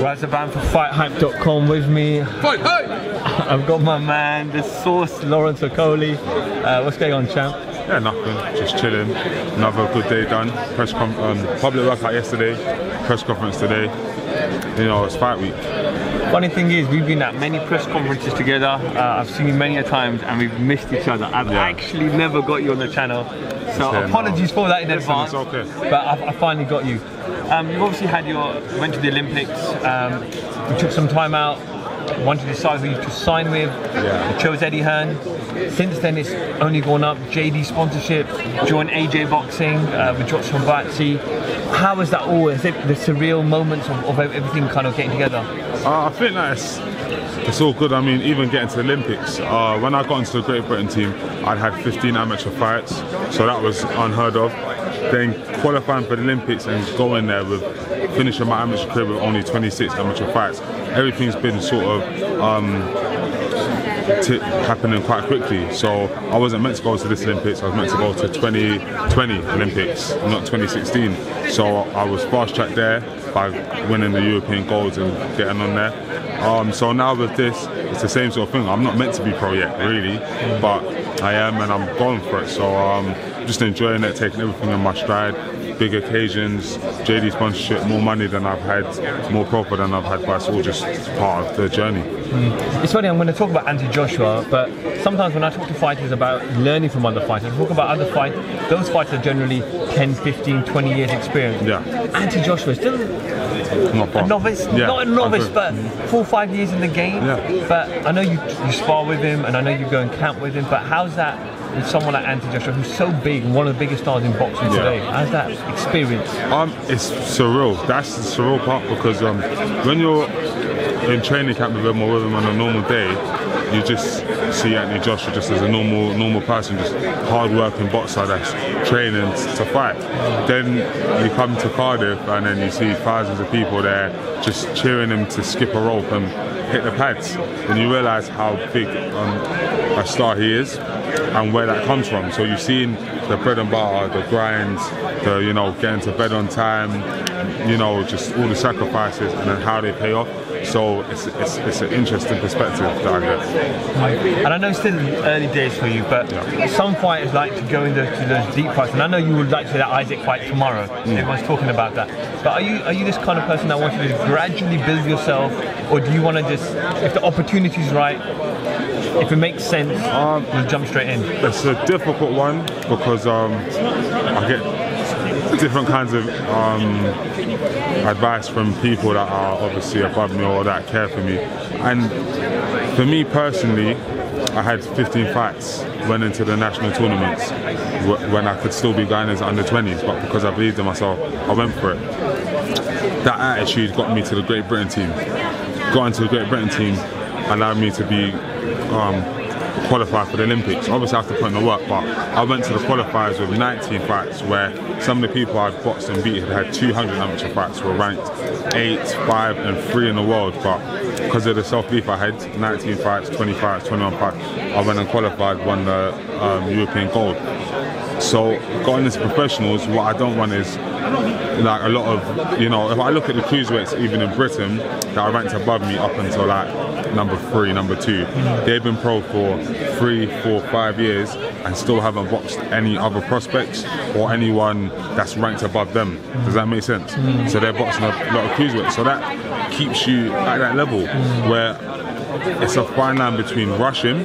Right, it's a band for FightHype.com with me. FightHype! I've got my man, the source, Lawrence Okolie. What's going on, champ? Yeah, nothing. Just chilling. Another good day done. Public workout yesterday. Press conference today. You know, it's fight week. Funny thing is, we've been at many press conferences together. I've seen you many a times, and we've missed each other. I've actually never got you on the channel, so apologies for that in advance. It's okay. But I finally got you. You've obviously had went to the Olympics. You took some time out. Wanted to decide who you to sign with. You chose Eddie Hearn. Since then, it's only gone up. JD sponsorship. Joined AJ Boxing with Josh from Batsi. How is that all? Is it the surreal moments of everything kind of getting together? I think that it's all good. I mean, even getting to the Olympics, when I got into the Great Britain team, I'd had 15 amateur fights, so that was unheard of. Then qualifying for the Olympics and going there with finishing my amateur career with only 26 amateur fights, everything's been sort of happening quite quickly. So I wasn't meant to go to this Olympics, I was meant to go to 2020 Olympics, not 2016. So I was fast-tracked there by winning the European golds and getting on there. So now with this, it's the same sort of thing. I'm not meant to be pro yet, really, but I am, and I'm going for it. So just enjoying it, taking everything in my stride. Big occasions, JD sponsorship, more money than I've had, more proper than I've had, but it's all just part of the journey. It's funny, I'm going to talk about Joshua, but sometimes when I talk to fighters about learning from other fighters, I talk about other fighters, those fighters are generally 10, 15, 20 years experience. Yeah. Joshua is still a novice, not a novice, but 4 or 5 years in the game. Yeah. But I know you spar with him, and I know you go and camp with him, but how's that with someone like Joshua, who's so big and one of the biggest stars in boxing today? How's that experience? It's surreal. That's the surreal part, because when you're in training camp with him or with him on a normal day, you just see Joshua just as a normal person, just hard-working boxer that's training to fight. Then you come to Cardiff and then you see thousands of people there just cheering him to skip a rope and hit the pads. And you realise how big a star he is and where that comes from. So you've seen the bread and butter, the grinds, the getting to bed on time, just all the sacrifices and then how they pay off. So it's an interesting perspective that I get. And I know it's still early days for you, but some fighters like to go into those deep fights, and I know you would like to see that Isaac fight tomorrow. Everyone's talking about that. But are you this kind of person that wants to just gradually build yourself, or do you want to just, if the opportunity's right, if it makes sense, you'll jump straight in? It's a difficult one because I get different kinds of advice from people that are obviously above me or that care for me. And for me personally, I had 15 fights, went into the national tournaments when I could still be going as under 20s, but because I believed in myself, I went for it. That attitude got me to the Great Britain team. Got into the Great Britain team allowed me to be qualify for the Olympics. Obviously I have to put in the work, but I went to the qualifiers with 19 fights where some of the people I'd boxed and beat had 200 amateur fights, were ranked 8, 5 and 3 in the world, but because of the self-belief I had, 19 fights, 20 fights, 21 fights, I went and qualified, won the European gold. So going into professionals, what I don't want is like a lot of, if I look at the cruiserweights even in Britain that are ranked above me up until like number 3, number 2, they've been pro for 3, 4, 5 years and still haven't boxed any other prospects or anyone that's ranked above them. Does that make sense? So they're boxing a lot of cruiserweights. So that keeps you at that level where it's a fine line between rushing,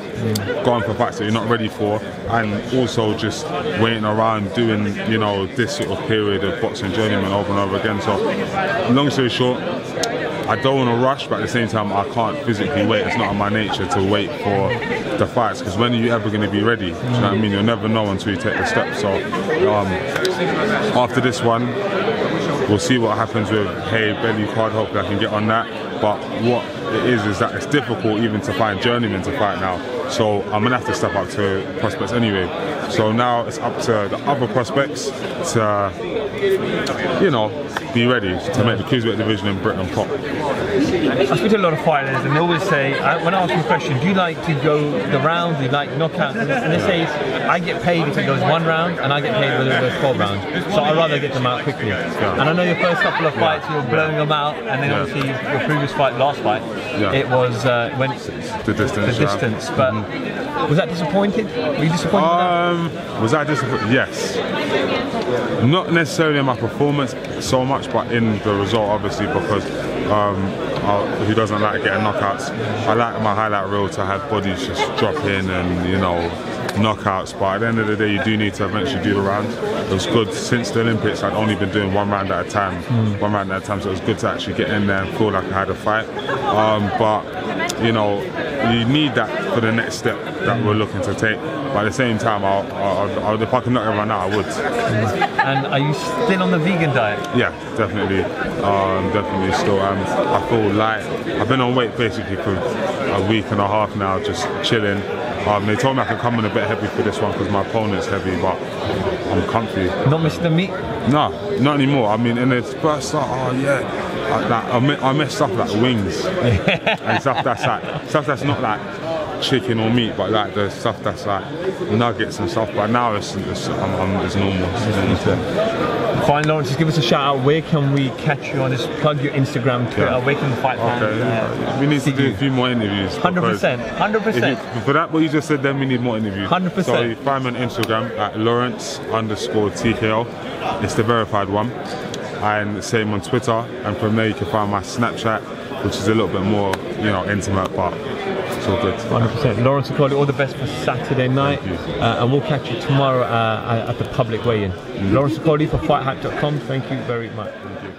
going for fights that you're not ready for, and also just waiting around doing, this sort of period of boxing journeyman over and over again. So, long story short, I don't want to rush, but at the same time, I can't physically wait. It's not in my nature to wait for the fights, because when are you ever going to be ready? Do you know what I mean? You'll never know until you take the step. So, after this one, we'll see what happens with belly card. Hopefully I can get on that. But what it is that it's difficult even to find journeymen to fight now. So I'm going to have to step up to prospects anyway. So now it's up to the other prospects to you know, be ready to make the cruiserweight division in Britain pop. I speak to a lot of fighters, and they always say, when I ask them a question, do you like to go the rounds, do you like knockouts? And they say, I get paid if it goes 1 round, and I get paid whether it goes 12 rounds. So I'd rather get them out quickly. And I know your first couple of fights, you were blowing them out, and then obviously your previous fight, last fight, it was the distance. But was that disappointed? Were you disappointed with that? Was I disappointed? Yes. Not necessarily in my performance so much, but in the result, obviously, because who doesn't like getting knockouts? I like my highlight reel to have bodies just drop in and, you know, knockouts, but at the end of the day you do need to eventually do the rounds. It was good since the Olympics. I'd only been doing 1 round at a time, so it was good to actually get in there and feel like I had a fight. But you know, you need that for the next step that we're looking to take. But at the same time, I'll, if I can knock everyone out, I would. And are you still on the vegan diet? Yeah, definitely. Definitely still am. I feel light. I've been on weight basically for a week and a half now, just chilling. They told me I could come in a bit heavy for this one because my opponent's heavy, but I'm comfy. Not missing the meat? No, not anymore. I mean, in the first start, I missed stuff like wings and stuff that's not like chicken or meat, but like the stuff that's like nuggets and stuff. But now it's normal. Fine, Lawrence, just give us a shout out. Where can we catch you on this? Plug your Instagram, Twitter. Where can the fight fans? We need to do a few more interviews. 100%. 100%. For that, what you just said, then we need more interviews. 100%. So you find me on Instagram at Lawrence_TKO. It's the verified one. And same on Twitter. And from there you can find my Snapchat, which is a little bit more, you know, intimate, but it's all good. 100%. Lawrence Okolie, all the best for Saturday night. And we'll catch you tomorrow at the public weigh-in. Lawrence Okolie for FightHype.com. Thank you very much. Thank you.